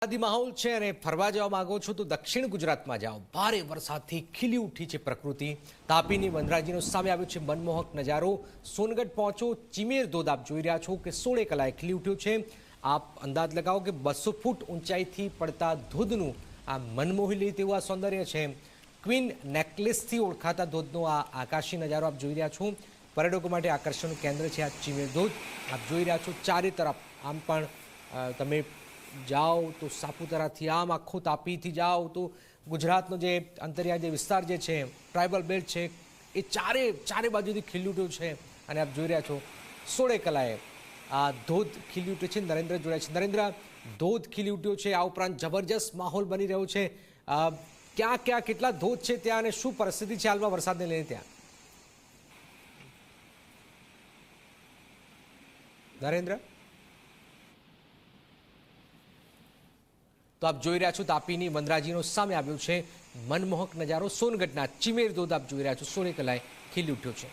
વરસાદી માહોલ છે અને ફરવા જવા માંગો છો તો દક્ષિણ ગુજરાતમાં જાઓ। ભારે વરસાદથી ખીલી ઉઠી છે પ્રકૃતિ। તાપીની વનરાજીનો સામે આવ્યો છે મનમોહક નજારો। સોનગઢ પહોંચો, ચીમેર ધોધ આપ જોઈ રહ્યા છો કે 16 કલાએ ખીલી ઉઠ્યો છે। આપ અંદાજ લગાવો કે 200 ફૂટ ઊંચાઈથી પડતા ધોધનું આ મનમોહી લે તેવું આ સૌંદર્ય છે। ક્વીન નેકલેસથી ઓળખાતા ધોધનો આ આકાશી નજારો આપ જોઈ રહ્યા છો। પર્યટકો માટે આકર્ષણનું કેન્દ્ર છે આ ચીમેર ધોધ। આપ જોઈ રહ્યા છો ચારે તરફ। આમ પણ તમે જાઓ તો સાપુતારાથી આમ આખો તાપીથી જાઓ તો ગુજરાતનો જે અંતરિયાળ જે વિસ્તાર જે છે ટ્રાઇબલ બેલ્ટ છે એ ચારે બાજુથી ખીલી ઉઠ્યો છે। અને આપ જોઈ રહ્યા છો 16 કલાએ આ ધોધ ખીલી ઉઠ્યો છે। નરેન્દ્ર જોડાય છે। નરેન્દ્ર, ધોધ ખીલી ઉઠ્યો છે, આ ઉપરાંત જબરજસ્ત માહોલ બની રહ્યો છે। ક્યાં કેટલા ધોધ છે ત્યાં અને શું પરિસ્થિતિ છે હાલમાં વરસાદને લઈને ત્યાં? નરેન્દ્ર, તો આપ જોઈ રહ્યા છો તાપીની વનરાજીનો સામે આવ્યો છે મનમોહક નજારો। સોનગઢના ચીમેર ધોધ આપ જોઈ રહ્યા છો 16 કલાએ ખીલી ઉઠ્યો છે।